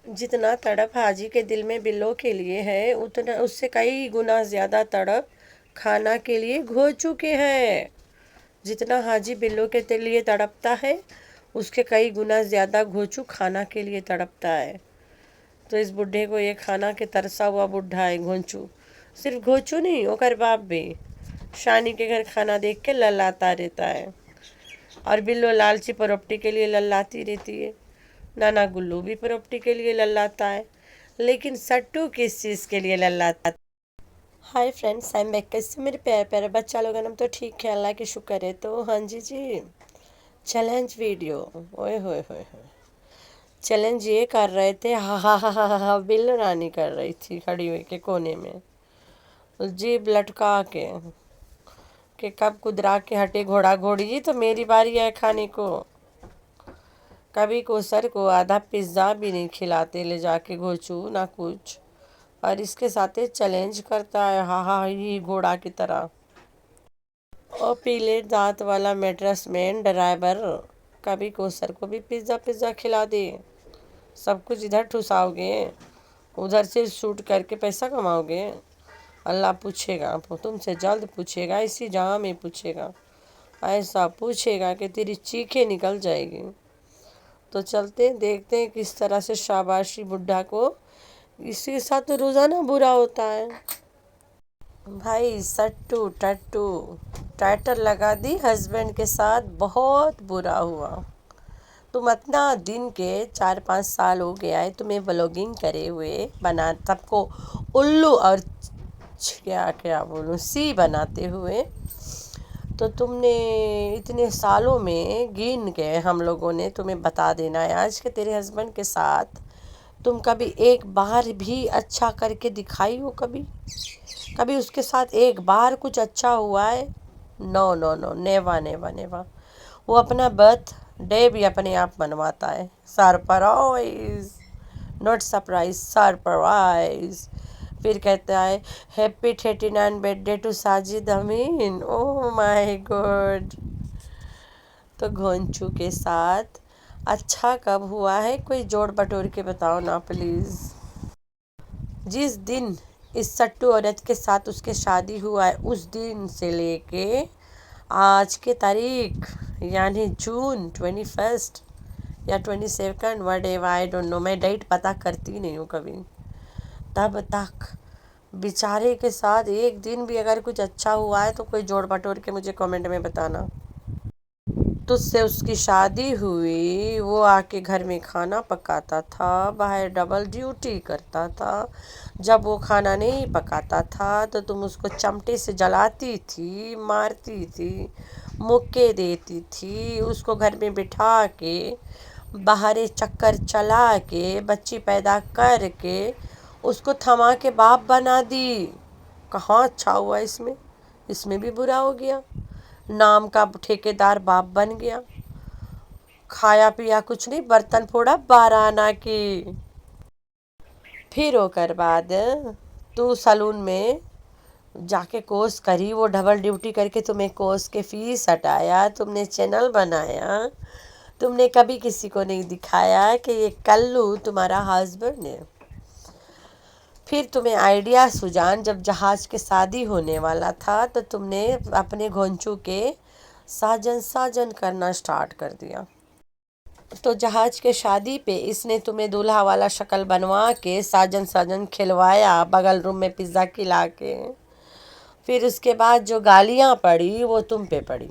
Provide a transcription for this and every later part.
جتنا تڑپ حاجی کے دل میں بلوں کے لیے ہے، اتنا اس سے کئی گنا زیادہ تڑپ کھانا کے لیے گھوچو کے ہے۔ جتنا حاجی بلوں کے لیے تڑپتا ہے، اس کے کئی گنا زیادہ گھوچو کھانا کے لیے تڑپتا ہے۔ تو اس بڈھے کو یہ کھانا کے ترسا ہوا بڈھا ہے گھونچو، صرف گھونچو نہیں، اوکر باپ بھی شانی کے گھر کھانا دیکھ کے للاتا رہتا ہے، اور بلو لالچی پراپرٹی کے لیے للاتی رہتی ہے۔ نانا گلو بھی پراپرٹی کے لیے للاتا ہے، لیکن سٹو کس چیز کے لیے للاتا ہے؟ High friends, I am back. کیسے میرے پیارے پیارے بچہ لوگ ہم تو ٹھیک ہے، اللہ کی شکر ہے۔ تو ہاں جی چیلنج ویڈیو، اوئے ہوئے ہوئے ہوئے چیلنج یہ کر رہے تھے، ہا ہا ہا ہا ہا، بلو رانی کر رہی تھی کھڑی ہوئی کے کونے میں، جیب لٹکا کے، کہ کب قدرا کے ہٹے گھوڑا گھوڑی جی تو میری باری ہے کھانے کو۔ کبھی کوثر کو آدھا پیزا بھی نہیں کھلاتے لے جا کے گھوچو نہ کچھ، اور اس کے ساتھ چیلنج کرتا ہے ہا ہا ہی گھوڑا کی طرح۔ اور پیلے دانت والا میٹرس مین ڈرائیور کبھی کوثر کو بھی پیزا کھلا دے۔ سب کچھ ادھر ٹھساؤ گے، ادھر سے شوٹ کر کے پیسہ کماؤ گے؟ اللہ پوچھے گا تم سے، جلد پوچھے گا، اسی جہاں میں پوچھے گا، ایسا پوچھے گا کہ تیری چیخیں نکل جائے گی۔ تو چلتے دیکھتے ہیں کس طرح سے شاباشی بڈھا کو، اس کے ساتھ تو روزانہ برا ہوتا ہے۔ بھائی سٹو ٹٹو ٹائٹل لگا دی ہسبینڈ کے ساتھ بہت برا ہوا۔ تم اتنا دن کے 4-5 سال ہو گیا ہے تمہیں بلاگنگ کرے ہوئے، بنا سب کو الو اور کیا بولوں سی بناتے ہوئے، تو تم نے اتنے سالوں میں گن کے ہم لوگوں نے تمہیں بتا دینا ہے آج کہ تیرے ہسبینڈ کے ساتھ تم کبھی ایک بار بھی اچھا کر کے دکھائی ہو؟ کبھی اس کے ساتھ ایک بار کچھ اچھا ہوا ہے؟ نو نو نو، نیوا نیوا نیوا۔ وہ اپنا برتھ ڈے بھی اپنے آپ منواتا ہے، سرپرائز، نوٹ سرپرائز، سرپرائز۔ پھر کہتا ہے happy 39 birthday to Sajid Amin, oh my god. تو گھونچو کے ساتھ اچھا کب ہوا ہے؟ کوئی جوڑ بٹور کے بتاؤ نا پلیز۔ جس دن اس سٹو عورت کے ساتھ اس کے شادی ہوا ہے، اس دن سے لے کے آج کے تاریخ یعنی جون 21 یا 22 whatever, I don't know, میں ڈیٹ پتہ کرتی نہیں ہوں کبھی، تب تک بیچارے کے ساتھ ایک دن بھی اگر کچھ اچھا ہوا ہے تو کوئی جوڑ بٹور کے مجھے کامنٹ میں بتانا۔ تجھ سے اس کی شادی ہوئی، وہ آ کے گھر میں کھانا پکاتا تھا، باہر ڈبل ڈیوٹی کرتا تھا، جب وہ کھانا نہیں پکاتا تھا تو تم اس کو چمٹے سے جلاتی تھی، مارتی تھی، مکے دیتی تھی، اس کو گھر میں بٹھا کے باہر چکر چلا کے بچی پیدا کر کے اس کو تھما کے باپ بنا دی۔ کہاں اچھا ہوا اس میں بھی برا ہو گیا، نام کا ٹھیکیدار باپ بن گیا، کھایا پیا کچھ نہیں، برتن پھوڑا 12 آنا کی۔ پھر اوکر بعد تو سلون میں جا کے کورس کری، وہ ڈبل ڈیوٹی کر کے تمہیں کورس کے فیس ہٹایا، تم نے چینل بنایا، تم نے کبھی کسی کو نہیں دکھایا کہ یہ کلو تمہارا ہسبینڈ ہے۔ پھر تمہیں آئیڈیا سوجان، جب جہاز کے شادی ہونے والا تھا تو تم نے اپنے گھونچو کے ساجن کرنا سٹارٹ کر دیا۔ تو جہاز کے شادی پہ اس نے تمہیں دولہا والا شکل بنوا کے ساجن کھلوایا بغل روم میں پیزا کھلا کے۔ پھر اس کے بعد جو گالیاں پڑی وہ تم پہ پڑی،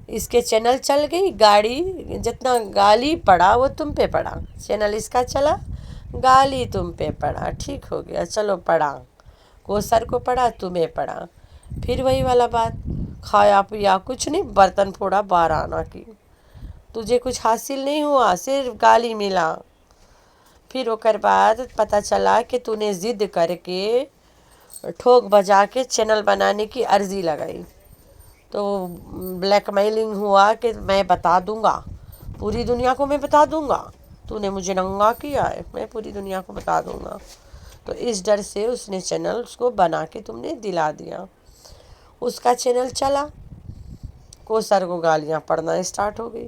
اس کے چینل چل گئی گاڑی، جتنا گالی پڑا وہ تم پہ پڑا، چینل اس کا چلا، گالی تم پہ پڑا، ٹھیک ہو گیا، چلو پڑا، کوثر کو پڑا، تمہیں پڑا، پھر وہی والا بات، کھایا پیا کچھ نہیں، برتن پھوڑا 12 آنا کی، تجھے کچھ حاصل نہیں ہوا، صرف گالی ملا۔ پھر اوکر بعد پتہ چلا کہ تو نے ضد کر کے ٹھوک بجا کے چینل بنانے کی عرضی لگائی، تو بلیک میلنگ ہوا کہ میں بتا دوں گا، پوری دنیا کو میں بتا دوں گا، تو نے مجھے ننگا کیا ہے، میں پوری دنیا کو بتا دوں گا۔ تو اس ڈر سے اس نے چینل اس کو بنا کے تم نے دلا دیا، اس کا چینل چلا، کوثر کو گالیاں پڑنا اسٹارٹ ہو گئی،